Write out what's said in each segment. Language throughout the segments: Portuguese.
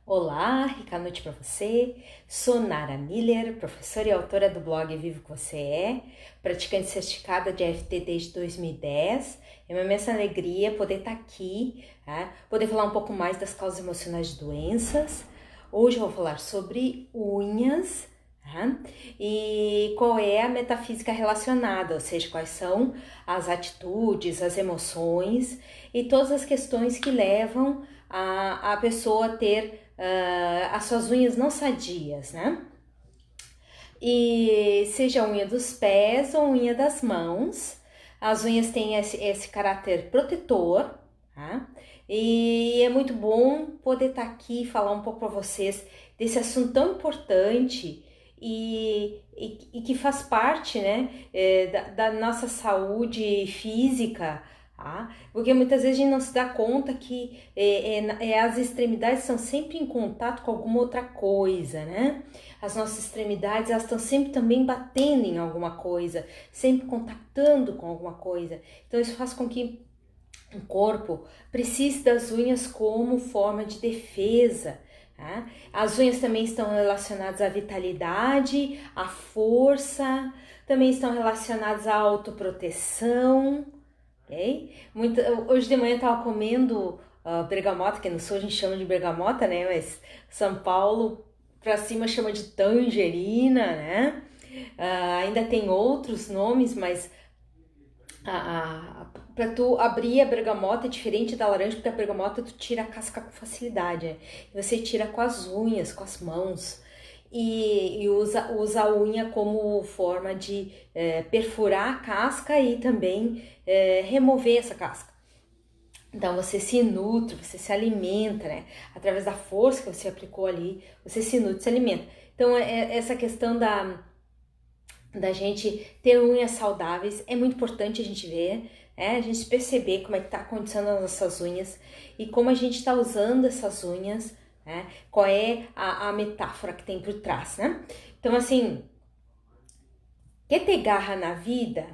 Olá, rica noite para você. Sou Nara Miller, professora e autora do blog Vivo que Você É, praticante certificada de EFT desde 2010. É uma imensa alegria poder estar aqui, poder falar um pouco mais das causas emocionais de doenças. Hoje eu vou falar sobre unhas, e qual é a metafísica relacionada, ou seja, quais são as atitudes, as emoções e todas as questões que levam a pessoa a ter as suas unhas não sadias, né? E seja a unha dos pés ou a unha das mãos, as unhas têm esse caráter protetor, tá? E é muito bom poder estar aqui e falar um pouco para vocês desse assunto tão importante e que faz parte, né, da nossa saúde física, tá? Porque muitas vezes a gente não se dá conta que as extremidades estão sempre em contato com alguma outra coisa, né? As nossas extremidades, elas estão sempre também batendo em alguma coisa, sempre contactando com alguma coisa. Então isso faz com que o corpo precise das unhas como forma de defesa. Tá? As unhas também estão relacionadas à vitalidade, à força, também estão relacionadas à autoproteção. Okay? Hoje de manhã eu estava comendo bergamota, que no sul a gente chama de bergamota, né? Mas São Paulo pra cima chama de tangerina, né? Ainda tem outros nomes, mas para tu abrir a bergamota é diferente da laranja, porque a bergamota tu tira a casca com facilidade, né? Você tira com as unhas, com as mãos. E usa a unha como forma de perfurar a casca e também remover essa casca. Então você se nutre, você se alimenta, né? Através da força que você aplicou ali, você se nutre, se alimenta. Então essa questão da gente ter unhas saudáveis é muito importante a gente ver, né? A gente perceber como é que tá a condição das nossas unhas e como a gente está usando essas unhas, né? Qual é a metáfora que tem por trás, né? Então assim, quer ter garra na vida?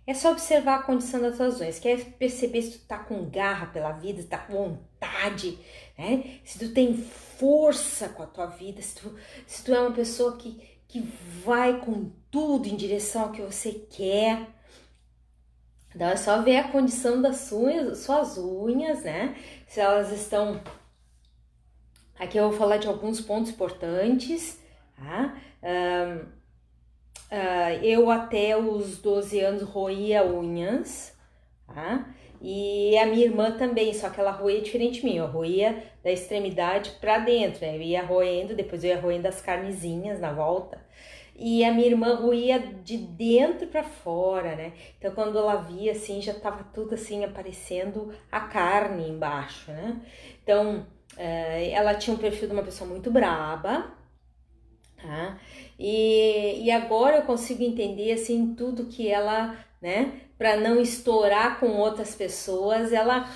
É só observar a condição das tuas unhas. Quer perceber se tu tá com garra pela vida, se tá com vontade, né? Se tu tem força com a tua vida, se tu é uma pessoa que vai com tudo em direção ao que você quer. Então é só ver a condição das suas unhas, né? Se elas estão... Aqui eu vou falar de alguns pontos importantes, tá? Eu até os 12 anos roía unhas, tá? E a minha irmã também, só que ela roía diferente de mim, eu roía da extremidade para dentro, né? Eu ia roendo, depois eu ia roendo as carnezinhas na volta. E a minha irmã roía de dentro para fora, né? Então quando ela via assim, já tava tudo assim aparecendo a carne embaixo, né? Então ela tinha um perfil de uma pessoa muito braba, tá? E agora eu consigo entender assim tudo que ela, né, para não estourar com outras pessoas, ela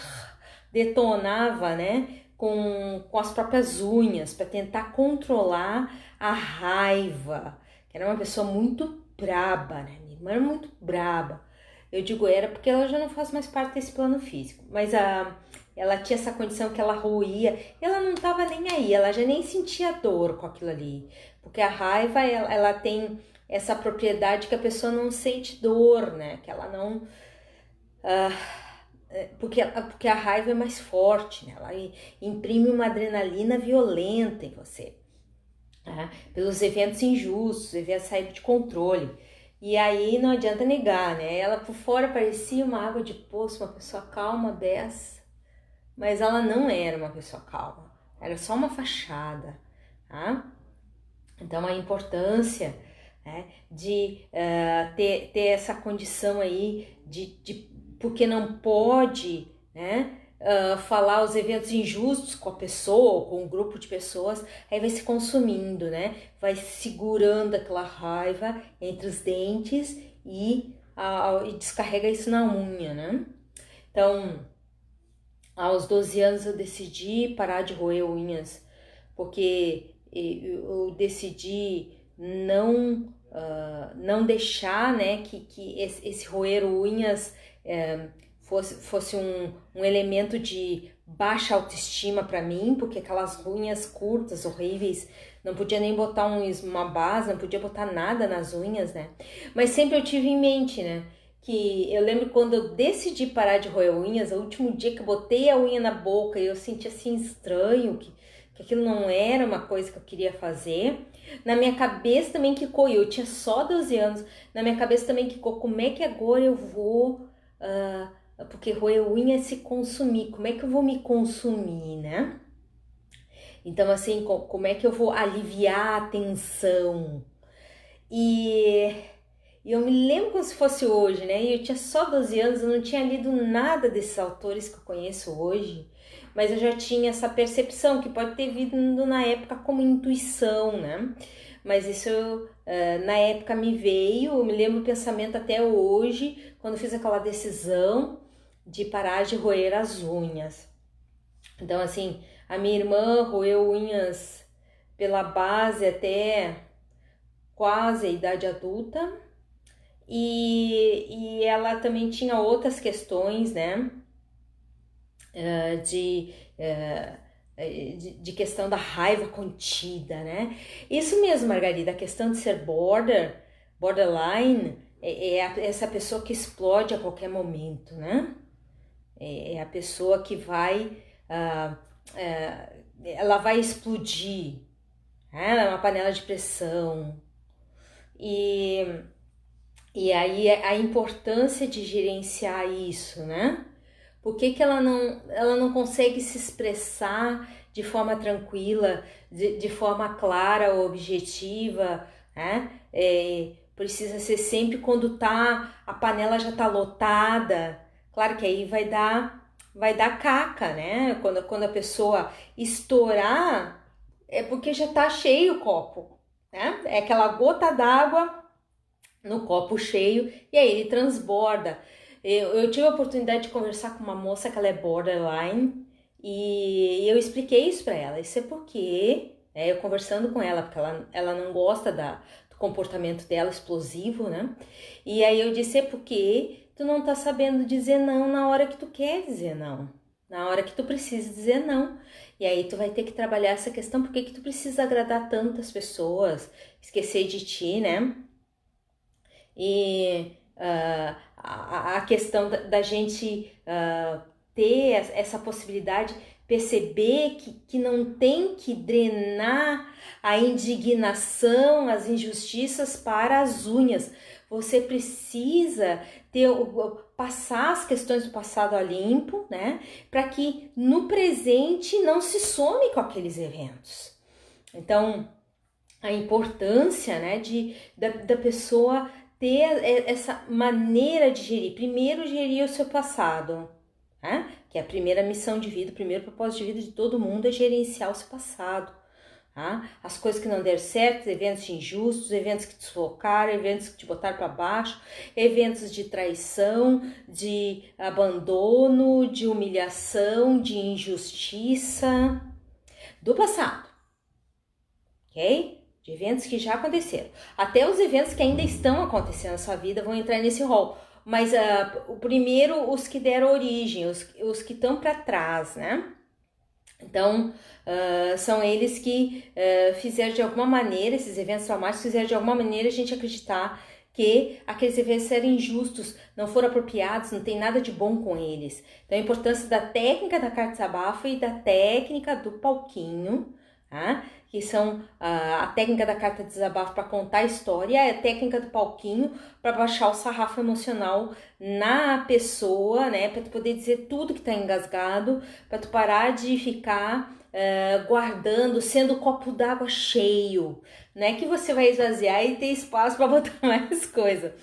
detonava, né, com as próprias unhas para tentar controlar a raiva. Que era uma pessoa muito braba, né? Minha irmã era muito braba. Eu digo era porque ela já não faz mais parte desse plano físico, mas ela tinha essa condição que ela roía, ela não estava nem aí, ela já nem sentia dor com aquilo ali, porque a raiva ela tem essa propriedade que a pessoa não sente dor, né? Que ela não porque a raiva é mais forte, né? Ela imprime uma adrenalina violenta em você, né? Pelos eventos injustos, eventos saídos de controle. E aí não adianta negar, né? Ela por fora parecia uma água de poço, uma pessoa calma dessa, mas ela não era uma pessoa calma, era só uma fachada, tá? Então a importância, né, de ter essa condição aí de porque não pode, né, falar os eventos injustos com a pessoa ou com um grupo de pessoas, aí vai se consumindo, né, vai segurando aquela raiva entre os dentes e descarrega isso na unha, né? Então, aos 12 anos eu decidi parar de roer unhas, porque eu decidi não deixar, né, que esse roer unhas fosse um elemento de baixa autoestima para mim, porque aquelas unhas curtas, horríveis, não podia nem botar uma base, não podia botar nada nas unhas, né? Mas sempre eu tive em mente, né? Que eu lembro quando eu decidi parar de roer unhas, o último dia que eu botei a unha na boca e eu senti assim estranho, que aquilo não era uma coisa que eu queria fazer. Na minha cabeça também quicou, eu tinha só 12 anos, na minha cabeça também quicou, como é que agora eu vou... porque roer unha é se consumir, como é que eu vou me consumir, né? Então, assim, como é que eu vou aliviar a tensão? E eu me lembro como se fosse hoje, né? E eu tinha só 12 anos, eu não tinha lido nada desses autores que eu conheço hoje, mas eu já tinha essa percepção, que pode ter vindo na época como intuição, né? Mas isso na época me veio, eu me lembro o pensamento até hoje, quando eu fiz aquela decisão de parar de roer as unhas. Então, assim, a minha irmã roeu unhas pela base até quase a idade adulta, e ela também tinha outras questões, né, de questão da raiva contida, né? Isso mesmo, Margarida, a questão de ser borderline, essa pessoa que explode a qualquer momento, né? É a pessoa que vai, ela vai explodir, né? Ela é uma panela de pressão. E aí a importância de gerenciar isso, né? Por que ela não consegue se expressar de forma tranquila, de forma clara ou objetiva, né? Precisa ser sempre quando a panela já tá lotada. Claro que aí vai dar caca, né? Quando a pessoa estourar, é porque já tá cheio o copo, né? É aquela gota d'água no copo cheio e aí ele transborda. Eu tive a oportunidade de conversar com uma moça que ela é borderline e eu expliquei isso para ela. Isso é porque, eu conversando com ela, porque ela não gosta do comportamento dela explosivo, né? E aí eu disse, é porque tu não tá sabendo dizer não na hora que tu quer dizer não. Na hora que tu precisa dizer não. E aí tu vai ter que trabalhar essa questão, por que tu precisa agradar tantas pessoas, esquecer de ti, né? E a questão da gente ter essa possibilidade, perceber que não tem que drenar a indignação, as injustiças para as unhas. Você precisa passar as questões do passado a limpo, né? Para que no presente não se some com aqueles eventos. Então, a importância, né, da pessoa ter essa maneira de gerir. Primeiro, gerir o seu passado, né? Que é a primeira missão de vida, o primeiro propósito de vida de todo mundo é gerenciar o seu passado. Tá? As coisas que não deram certo, eventos injustos, eventos que te desfocaram, eventos que te botaram para baixo, eventos de traição, de abandono, de humilhação, de injustiça do passado, ok? De eventos que já aconteceram. Até os eventos que ainda estão acontecendo na sua vida vão entrar nesse rol. Mas o primeiro, os que deram origem, os que estão para trás, né? Então, são eles que fizeram de alguma maneira, esses eventos traumáticos fizeram de alguma maneira a gente acreditar que aqueles eventos eram injustos, não foram apropriados, não tem nada de bom com eles. Então, a importância da técnica da carta de desabafo e da técnica do palquinho, tá? Que são a técnica da carta de desabafo para contar a história, a técnica do palquinho para baixar o sarrafo emocional na pessoa, né? Para tu poder dizer tudo que tá engasgado, para tu parar de ficar guardando, sendo o copo d'água cheio, né? Que você vai esvaziar e ter espaço para botar mais coisa.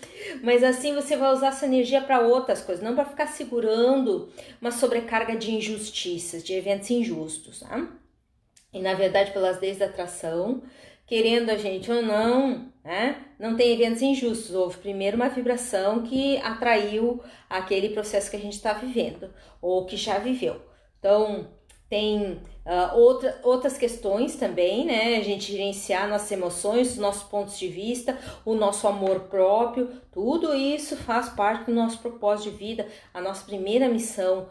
Mas assim você vai usar essa energia para outras coisas, não para ficar segurando uma sobrecarga de injustiças, de eventos injustos, tá? E na verdade, pelas leis da atração, querendo a gente ou não, né, não tem eventos injustos. Houve primeiro uma vibração que atraiu aquele processo que a gente está vivendo, ou que já viveu. Então, Tem outras questões também, né? A gente gerenciar nossas emoções, os nossos pontos de vista, o nosso amor próprio, tudo isso faz parte do nosso propósito de vida. A nossa primeira missão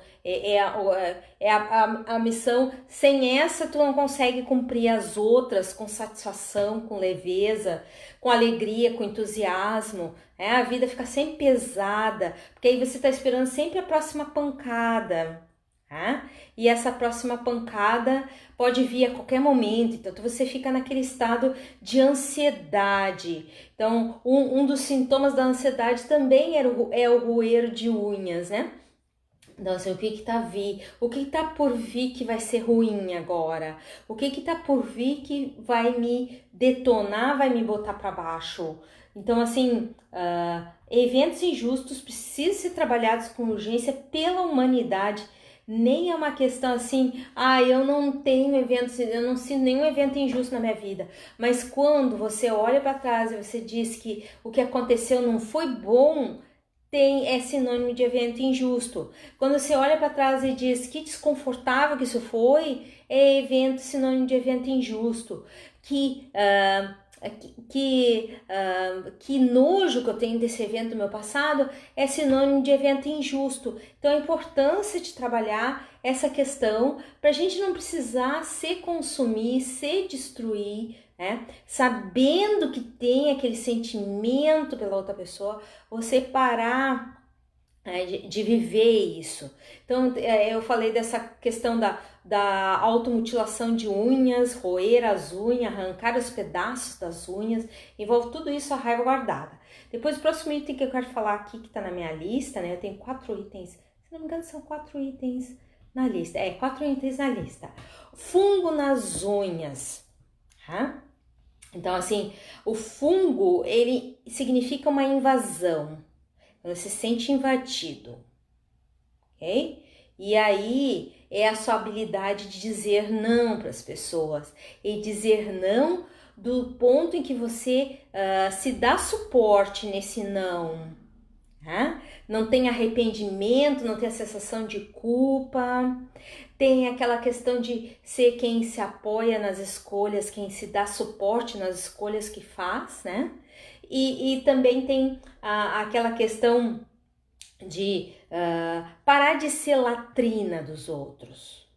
a missão. Sem essa, tu não consegue cumprir as outras com satisfação, com leveza, com alegria, com entusiasmo. A vida fica sempre pesada, porque aí você está esperando sempre a próxima pancada. E essa próxima pancada pode vir a qualquer momento, então você fica naquele estado de ansiedade. Então, um dos sintomas da ansiedade também é o roer de unhas, né? Então, assim, o que tá por vir que vai ser ruim agora? O que tá por vir que vai me detonar, vai me botar para baixo? Então, assim, eventos injustos precisam ser trabalhados com urgência pela humanidade. Nem é uma questão assim, eu não tenho eventos, eu não sinto nenhum evento injusto na minha vida. Mas quando você olha para trás e você diz que o que aconteceu não foi bom, é sinônimo de evento injusto. Quando você olha para trás e diz que desconfortável que isso foi, é sinônimo de evento injusto. Que nojo que eu tenho desse evento do meu passado é sinônimo de evento injusto. Então a importância de trabalhar essa questão para a gente não precisar se consumir, se destruir, né? Sabendo que tem aquele sentimento pela outra pessoa, você parar de viver isso. Então eu falei dessa questão da automutilação de unhas, roer as unhas, arrancar os pedaços das unhas, envolve tudo isso a raiva guardada. Depois o próximo item que eu quero falar aqui, que tá na minha lista, né, eu tenho 4 itens, se não me engano são 4 itens na lista, 4 itens na lista. Fungo nas unhas, tá? Então assim, o fungo, ele significa uma invasão, você se sente invadido, ok? E aí é a sua habilidade de dizer não para as pessoas e dizer não do ponto em que você se dá suporte nesse não. Não tem arrependimento, não tem a sensação de culpa, tem aquela questão de ser quem se apoia nas escolhas, quem se dá suporte nas escolhas que faz, né? E também tem aquela questão de parar de ser latrina dos outros,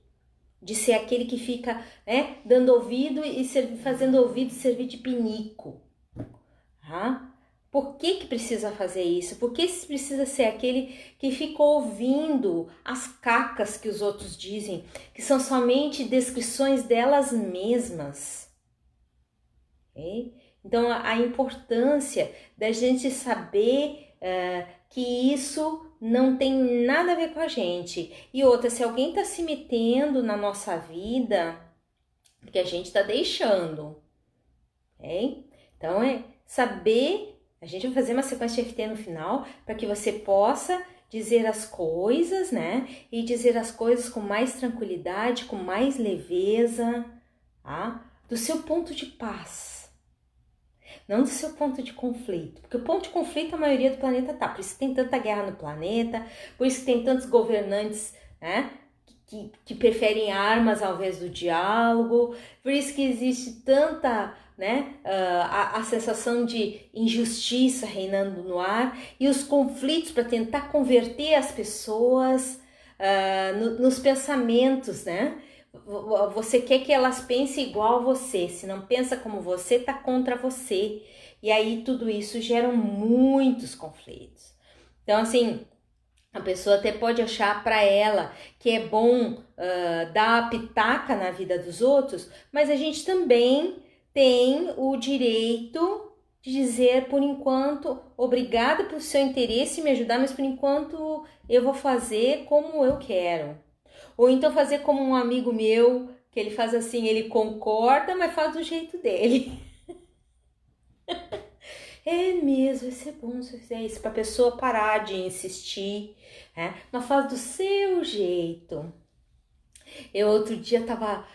de ser aquele que fica dando ouvido e fazendo ouvido servir de pinico. Por que precisa fazer isso? Por que precisa ser aquele que fica ouvindo as cacas que os outros dizem, que são somente descrições delas mesmas? Okay? Então, a importância da gente saber que isso não tem nada a ver com a gente. E outra, se alguém está se metendo na nossa vida, porque a gente está deixando. Okay? Então, saber. A gente vai fazer uma sequência de FT no final para que você possa dizer as coisas, né? E dizer as coisas com mais tranquilidade, com mais leveza, do seu ponto de paz. Não do seu ponto de conflito. Porque o ponto de conflito a maioria do planeta tá. Por isso que tem tanta guerra no planeta, por isso que tem tantos governantes, né? Que preferem armas ao invés do diálogo, por isso que existe tanta, né, a sensação de injustiça reinando no ar e os conflitos para tentar converter as pessoas nos pensamentos, né? Você quer que elas pensem igual a você, se não pensa como você, tá contra você. E aí tudo isso gera muitos conflitos. Então, assim, a pessoa até pode achar para ela que é bom dar pitaca na vida dos outros, mas a gente também tem o direito de dizer, por enquanto, obrigada pelo seu interesse em me ajudar, mas por enquanto eu vou fazer como eu quero. Ou então fazer como um amigo meu, que ele faz assim, ele concorda, mas faz do jeito dele. É mesmo, vai ser bom se eu fizer isso, para a pessoa parar de insistir, né? Mas faz do seu jeito. Eu outro dia estava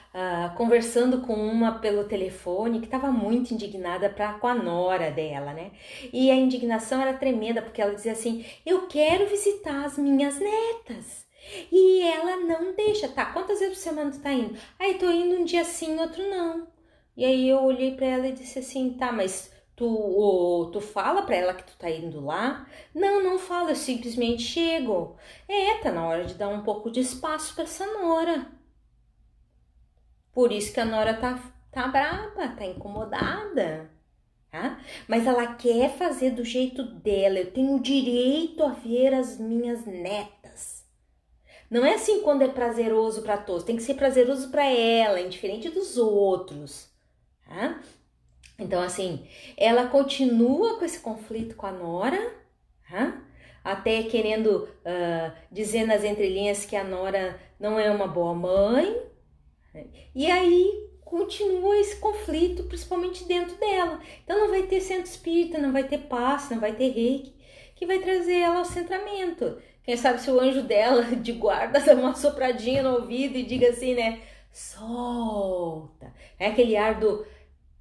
conversando com uma pelo telefone que estava muito indignada com a nora dela, né? E a indignação era tremenda, porque ela dizia assim, eu quero visitar as minhas netas. E ela não deixa. Tá, quantas vezes por semana tu tá indo? Aí tô indo um dia sim, outro não. E aí eu olhei pra ela e disse assim, tá, mas tu fala pra ela que tu tá indo lá? Não, não falo, eu simplesmente chego. Tá na hora de dar um pouco de espaço pra essa nora. Por isso que a nora tá brava, tá incomodada. Tá? Mas ela quer fazer do jeito dela. Eu tenho direito a ver as minhas netas. Não é assim quando é prazeroso para todos, tem que ser prazeroso para ela, indiferente dos outros. Tá? Então, assim, ela continua com esse conflito com a nora, tá? Até querendo dizer nas entrelinhas que a nora não é uma boa mãe. E aí continua esse conflito, principalmente dentro dela. Então não vai ter centro espírita, não vai ter passe, não vai ter reiki, que vai trazer ela ao centramento. Quem sabe se o anjo dela de guarda dá uma sopradinha no ouvido e diga assim, né? Solta. É aquele ar do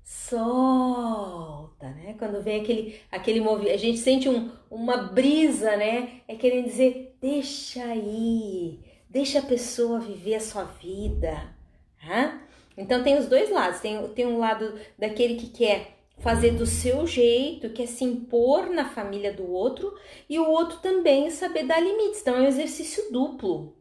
solta, né? Quando vem aquele movimento, a gente sente uma brisa, né? É querendo dizer, deixa aí, deixa a pessoa viver a sua vida. Tá? Então tem os dois lados, tem um lado daquele que quer fazer do seu jeito, quer se impor na família do outro, e o outro também saber dar limites. Então é um exercício duplo,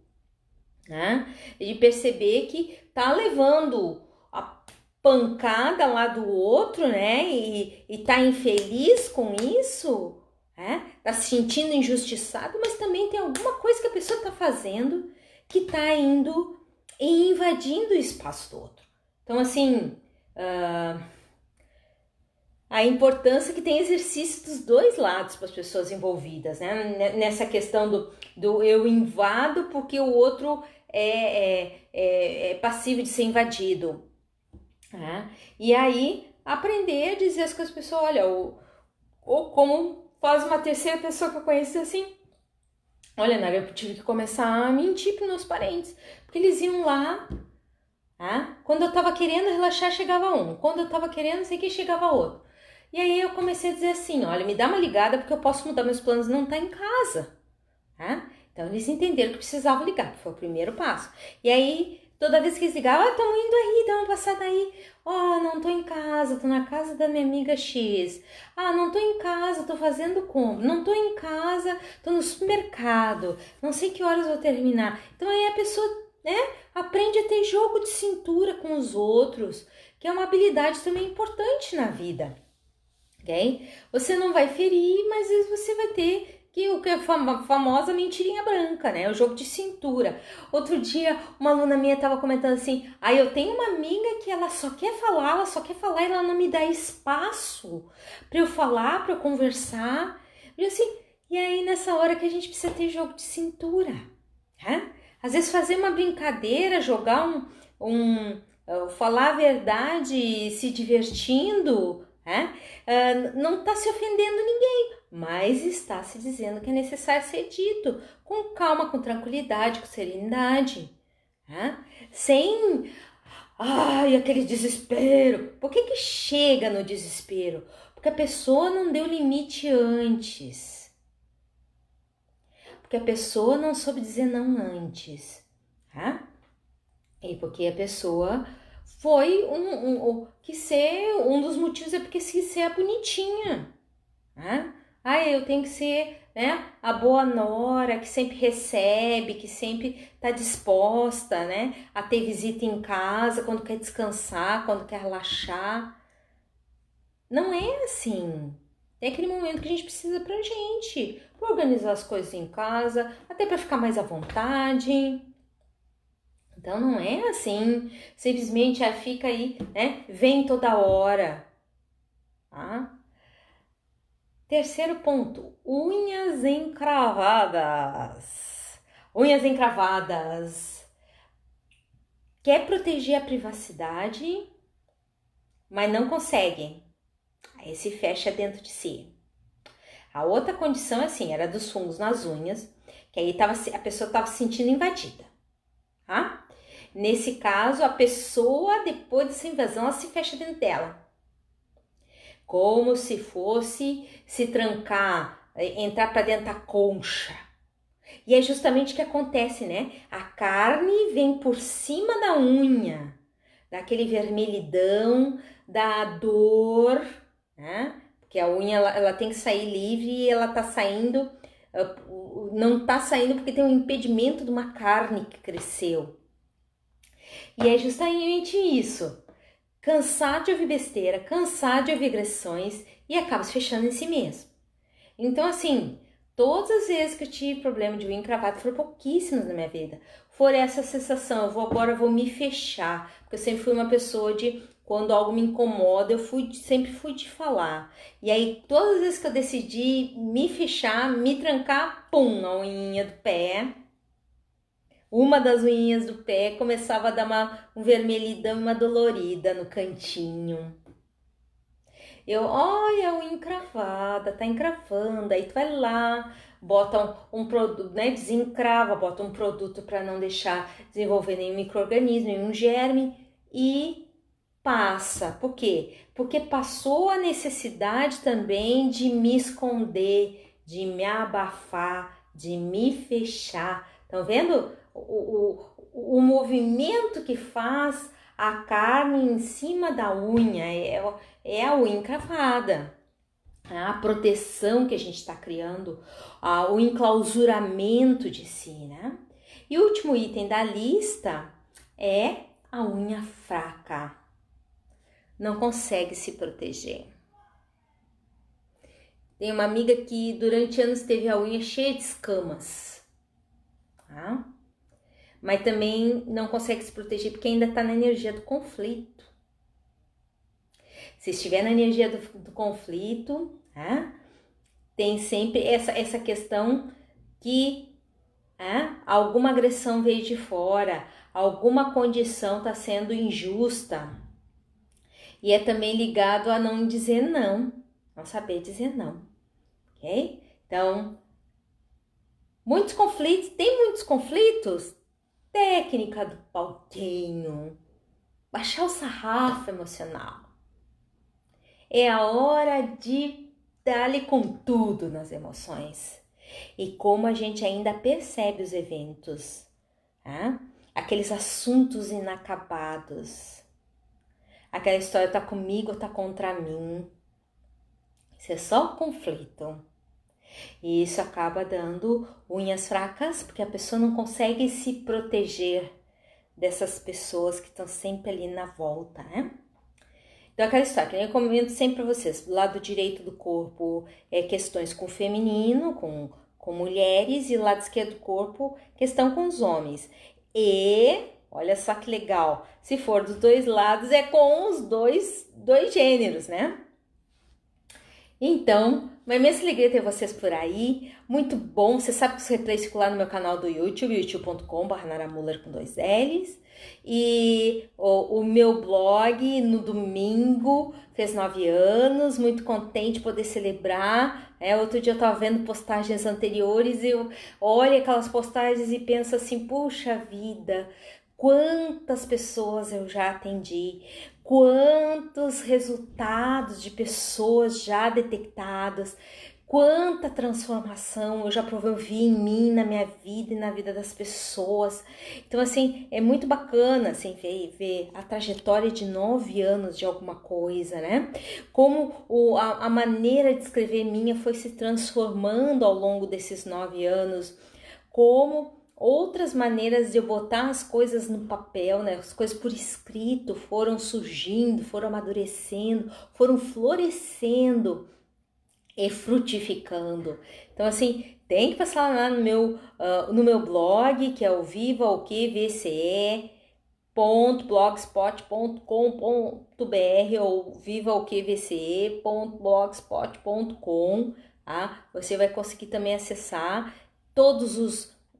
né? De perceber que tá levando a pancada lá do outro, né? E tá infeliz com isso, né? Tá se sentindo injustiçado, mas também tem alguma coisa que a pessoa tá fazendo que tá indo e invadindo o espaço do outro. Então, assim, a importância que tem exercício dos dois lados para as pessoas envolvidas, né? Nessa questão do eu invado porque o outro é passivo de ser invadido. Né? E aí, aprender a dizer as coisas para as pessoas, olha, ou como faz uma terceira pessoa que eu conheço assim, olha, Nara, eu tive que começar a mentir para meus parentes, porque eles iam lá. Quando eu tava querendo relaxar, chegava um. Quando eu tava querendo, não sei o que, chegava outro. E aí eu comecei a dizer assim, olha, me dá uma ligada porque eu posso mudar meus planos e não tá em casa. Então eles entenderam que precisavam ligar, que foi o primeiro passo. E aí, toda vez que eles ligavam, estão indo aí, dá uma passada aí. Não tô em casa, tô na casa da minha amiga X. Não tô em casa, tô fazendo compra. Não tô em casa, tô no supermercado. Não sei que horas vou terminar. Então aí a pessoa, né, aprende a ter jogo de cintura com os outros, que é uma habilidade também importante na vida, ok? Você não vai ferir, mas às vezes você vai ter o que é a famosa mentirinha branca, né? O jogo de cintura. Outro dia, uma aluna minha estava comentando assim, eu tenho uma amiga que ela só quer falar e ela não me dá espaço para eu falar, para eu conversar. E aí nessa hora que a gente precisa ter jogo de cintura, né? Às vezes fazer uma brincadeira, jogar falar a verdade se divertindo, né? Não está se ofendendo ninguém, mas está se dizendo que é necessário ser dito com calma, com tranquilidade, com serenidade, né? Sem aquele desespero. Por que chega no desespero? Porque a pessoa não deu limite antes. Porque a pessoa não soube dizer não antes, tá? E porque a pessoa foi que ser um dos motivos é porque quis ser a bonitinha, né? Eu tenho que ser, né, a boa nora que sempre recebe, que sempre tá disposta, né, a ter visita em casa quando quer descansar, quando quer relaxar. Não é assim. Tem aquele momento que a gente precisa pra gente, pra organizar as coisas em casa, até pra ficar mais à vontade. Então não é assim, simplesmente fica aí, né? Vem toda hora. Tá? Terceiro ponto, unhas encravadas. Unhas encravadas. Quer proteger a privacidade, mas não consegue. Aí se fecha dentro de si. A outra condição, assim, era dos fungos nas unhas, que aí a pessoa estava se sentindo invadida, tá? Nesse caso, a pessoa, depois dessa invasão, ela se fecha dentro dela. Como se fosse se trancar, entrar para dentro da concha. E é justamente o que acontece, né? A carne vem por cima da unha, daquele vermelhidão, da dor, né? Porque a unha ela tem que sair livre e ela tá saindo, não tá saindo porque tem um impedimento de uma carne que cresceu. E é justamente isso. Cansar de ouvir besteira, cansar de ouvir agressões e acaba se fechando em si mesmo. Então, assim, todas as vezes que eu tive problema de unha encravada, foram pouquíssimas na minha vida. Foi essa sensação, agora eu vou me fechar. Porque eu sempre fui uma pessoa de, quando algo me incomoda, sempre fui de falar. E aí, todas as vezes que eu decidi me fechar, me trancar, pum, a unha do pé. Uma das unhinhas do pé começava a dar um vermelhidão, uma dolorida no cantinho. Olha, a unha encravada, tá encravando. Aí tu vai lá, bota um produto, né? Desencrava, bota um produto para não deixar desenvolver nenhum micro-organismo, nenhum germe e passa. Por quê? Porque passou a necessidade também de me esconder, de me abafar, de me fechar. Estão vendo o movimento que faz a carne em cima da unha? É a unha encravada, a proteção que a gente está criando, o enclausuramento de si, né? E o último item da lista é a unha fraca. Não consegue se proteger. Tem uma amiga que durante anos teve a unha cheia de escamas, tá? Mas também não consegue se proteger porque ainda está na energia do conflito. Se estiver na energia do conflito, né, tem sempre essa questão que alguma agressão veio de fora, alguma condição está sendo injusta. E é também ligado a não dizer não saber dizer não, ok? Então, tem muitos conflitos? Técnica do pauquinho, baixar o sarrafo emocional. É a hora de dar-lhe com tudo nas emoções. E como a gente ainda percebe os eventos, tá? Aqueles assuntos inacabados. Aquela história tá comigo ou tá contra mim. Isso é só conflito. E isso acaba dando unhas fracas, porque a pessoa não consegue se proteger dessas pessoas que estão sempre ali na volta, né? Então, aquela história que eu comento sempre para vocês, do lado direito do corpo questões com o feminino, com mulheres, e do lado esquerdo do corpo, questão com os homens. E, olha só que legal, se for dos dois lados, é com os dois gêneros, né? Então, uma imensa alegria ter vocês por aí, muito bom. Você sabe que os replays ficam lá no meu canal do YouTube, youtube.com/naramuller com 2 L's. E o meu blog no domingo fez 9 anos, muito contente de poder celebrar. Outro dia eu tava vendo postagens anteriores e eu olho aquelas postagens e penso assim, puxa vida, quantas pessoas eu já atendi, quantos resultados de pessoas já detectadas, quanta transformação eu já vi em mim, na minha vida e na vida das pessoas. Então, assim, é muito bacana assim, ver a trajetória de 9 anos de alguma coisa, né? Como a maneira de escrever minha foi se transformando ao longo desses 9 anos, como outras maneiras de eu botar as coisas no papel, né? As coisas por escrito foram surgindo, foram amadurecendo, foram florescendo e frutificando. Então, assim, tem que passar lá no meu blog, que é o vivaoquevce.blogspot.com.br ou vivaoquevce.blogspot.com, tá? Você vai conseguir também acessar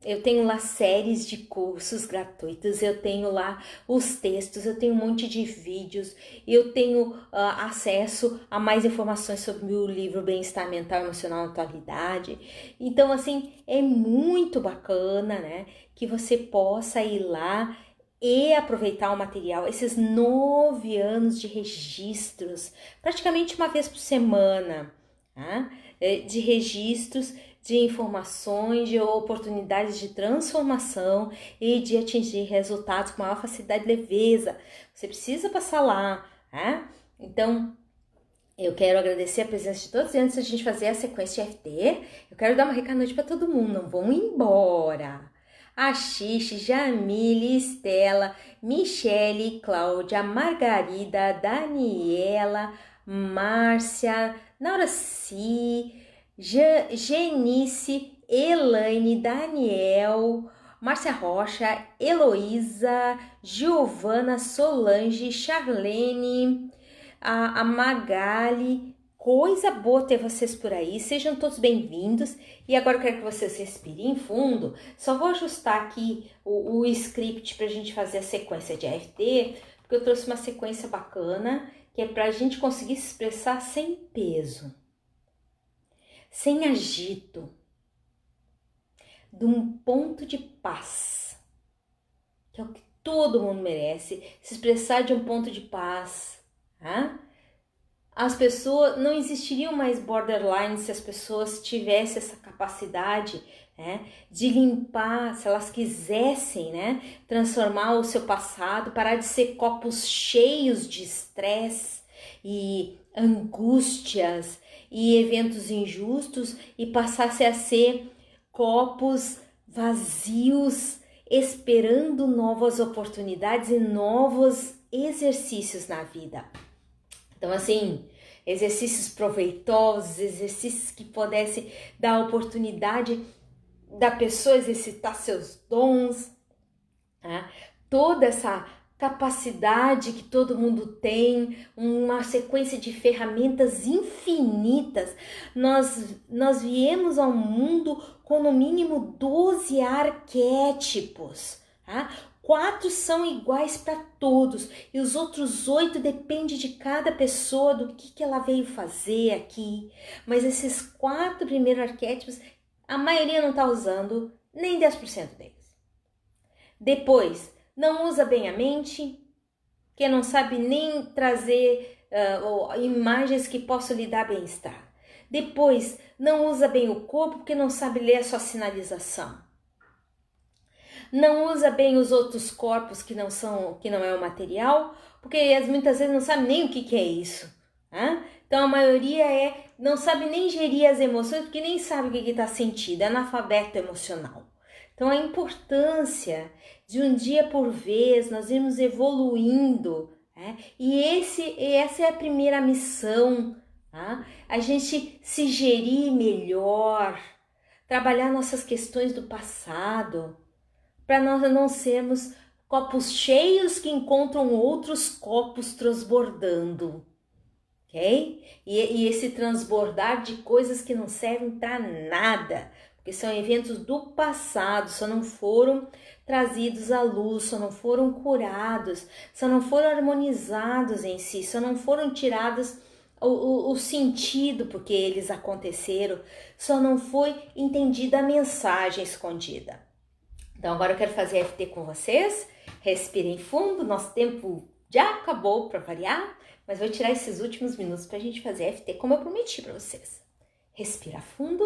eu tenho lá séries de cursos gratuitos, eu tenho lá os textos, eu tenho um monte de vídeos, eu tenho acesso a mais informações sobre o livro Bem-Estar Mental e Emocional na Atualidade. Então, assim, é muito bacana, né, que você possa ir lá e aproveitar o material, esses 9 anos de registros, praticamente uma vez por semana, tá? De registros de informações, de oportunidades de transformação e de atingir resultados com maior facilidade e leveza. Você precisa passar lá, né? Então, eu quero agradecer a presença de todos e antes de a gente fazer a sequência de FT, eu quero dar uma recadinha para todo mundo, não vão embora. A Xixi, Jamile, Estela, Michele, Cláudia, Margarida, Daniela, Márcia, Nauraci, Genice, Elaine, Daniel, Márcia Rocha, Heloísa, Giovana, Solange, Charlene, a Magali. Coisa boa ter vocês por aí, sejam todos bem-vindos. E agora eu quero que vocês respirem fundo. Só vou ajustar aqui o script para a gente fazer a sequência de AFT, porque eu trouxe uma sequência bacana, que é para a gente conseguir se expressar sem peso, sem agito, de um ponto de paz, que é o que todo mundo merece, se expressar de um ponto de paz, tá? As pessoas, não existiriam mais borderline se as pessoas tivessem essa capacidade, né, de limpar, se elas quisessem, né, transformar o seu passado, parar de ser copos cheios de estresse e angústias e eventos injustos e passassem a ser copos vazios, esperando novas oportunidades e novos exercícios na vida. Então, assim, exercícios proveitosos, exercícios que pudessem dar a oportunidade da pessoa exercitar seus dons, né? Toda essa capacidade que todo mundo tem, uma sequência de ferramentas infinitas. Nós viemos ao mundo com no mínimo 12 arquétipos, tá? 4 são iguais para todos e os outros 8 depende de cada pessoa, do que ela veio fazer aqui. Mas esses 4 primeiros arquétipos, a maioria não está usando nem 10% deles. Depois, não usa bem a mente, que não sabe nem trazer imagens que possam lhe dar bem-estar. Depois, não usa bem o corpo, porque não sabe ler a sua sinalização. Não usa bem os outros corpos que não é o material, porque muitas vezes não sabe nem o que é isso, né? Então a maioria não sabe nem gerir as emoções, porque nem sabe o que está sentindo, é analfabeto emocional. Então a importância de um dia por vez nós irmos evoluindo, né? E essa é a primeira missão, tá? A gente se gerir melhor, trabalhar nossas questões do passado, para nós não sermos copos cheios que encontram outros copos transbordando, ok? E esse transbordar de coisas que não servem para nada, porque são eventos do passado, só não foram trazidos à luz, só não foram curados, só não foram harmonizados em si, só não foram tirados o sentido porque eles aconteceram, só não foi entendida a mensagem escondida. Então agora eu quero fazer FT com vocês, respirem fundo, nosso tempo já acabou para variar, mas vou tirar esses últimos minutos para a gente fazer FT como eu prometi para vocês. Respira fundo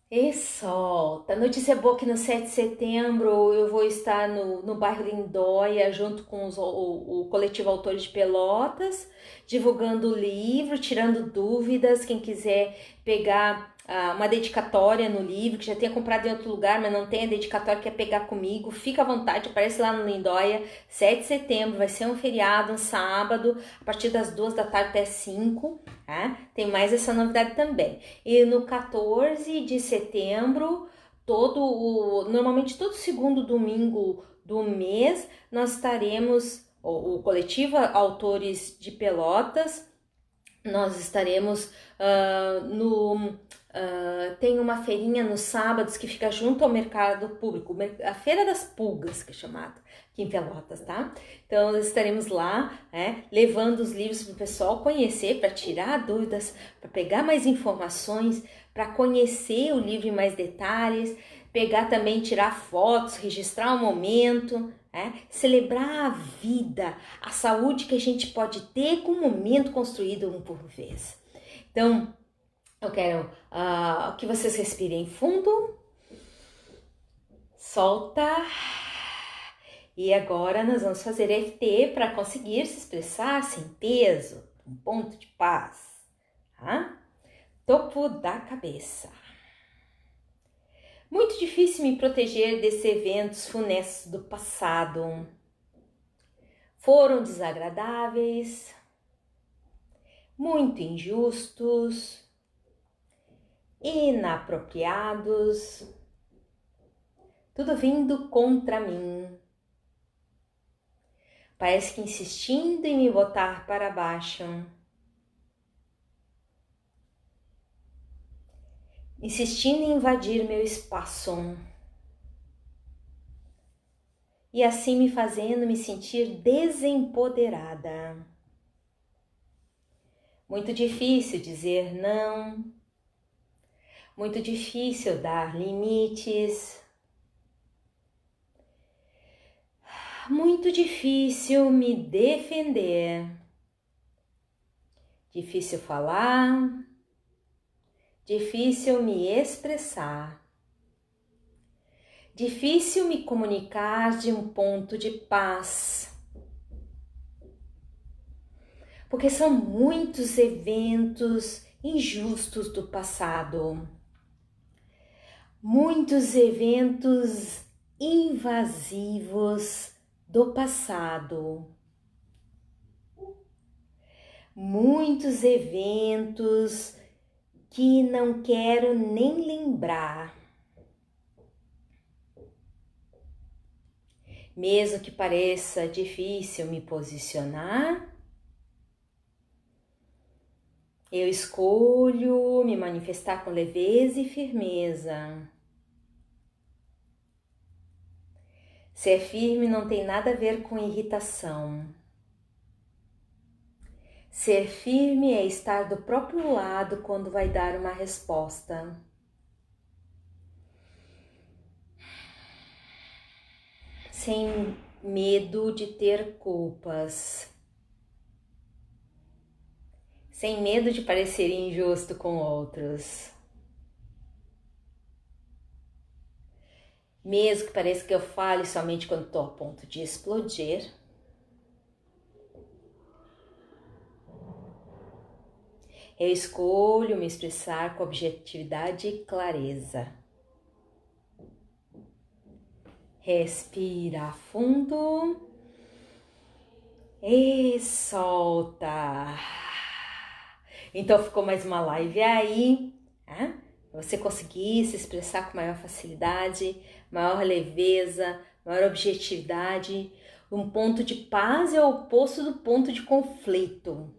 e solta. Notícia boa que no 7 de setembro eu vou estar no bairro Lindóia junto com o coletivo Autores de Pelotas, divulgando o livro, tirando dúvidas, quem quiser pegar uma dedicatória no livro, que já tenha comprado em outro lugar, mas não tem a dedicatória, quer pegar comigo, fica à vontade, aparece lá no Lindóia, 7 de setembro, vai ser um feriado, um sábado, a partir das 2 da tarde até 5, tá? Tem mais essa novidade também. E no 14 de setembro, normalmente todo segundo domingo do mês, nós estaremos, o coletivo Autores de Pelotas, nós estaremos tem uma feirinha nos sábados que fica junto ao mercado público, a Feira das Pulgas, que é chamado aqui em Pelotas, tá? Então nós estaremos lá, levando os livros para o pessoal conhecer, para tirar dúvidas, para pegar mais informações, para conhecer o livro em mais detalhes, pegar também, tirar fotos, registrar o momento, celebrar a vida, a saúde que a gente pode ter com o momento construído um por vez. Então, Eu quero que vocês respirem fundo, solta. E agora nós vamos fazer EFT para conseguir se expressar sem peso, um ponto de paz. Tá? Topo da cabeça. Muito difícil me proteger desses eventos funestos do passado. Foram desagradáveis, muito injustos, inapropriados, tudo vindo contra mim. Parece que insistindo em me botar para baixo. Insistindo em invadir meu espaço. E assim me fazendo me sentir desempoderada. Muito difícil dizer não. Muito difícil dar limites. Muito difícil me defender. Difícil falar. Difícil me expressar. Difícil me comunicar de um ponto de paz. Porque são muitos eventos injustos do passado. Muitos eventos invasivos do passado. Muitos eventos que não quero nem lembrar. Mesmo que pareça difícil me posicionar, eu escolho me manifestar com leveza e firmeza. Ser firme não tem nada a ver com irritação. Ser firme é estar do próprio lado quando vai dar uma resposta. Sem medo de ter culpas. Sem medo de parecer injusto com outros. Mesmo que pareça que eu fale somente quando estou a ponto de explodir. Eu escolho me expressar com objetividade e clareza. Respira fundo e solta. Então ficou mais uma live aí, né? Você conseguir se expressar com maior facilidade, maior leveza, maior objetividade. Um ponto de paz é o oposto do ponto de conflito.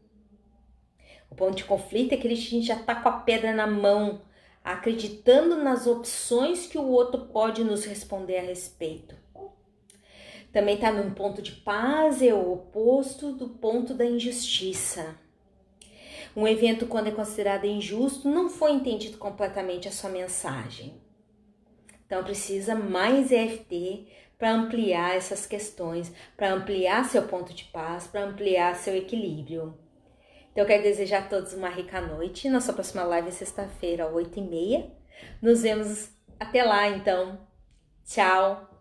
O ponto de conflito é aquele que a gente já tá com a pedra na mão, acreditando nas opções que o outro pode nos responder a respeito. Também tá num ponto de paz, é o oposto do ponto da injustiça. Um evento, quando é considerado injusto, não foi entendido completamente a sua mensagem. Então precisa mais EFT para ampliar essas questões, para ampliar seu ponto de paz, para ampliar seu equilíbrio. Então eu quero desejar a todos uma rica noite. Nossa próxima live é sexta-feira, às 8h30. Nos vemos até lá, então. Tchau!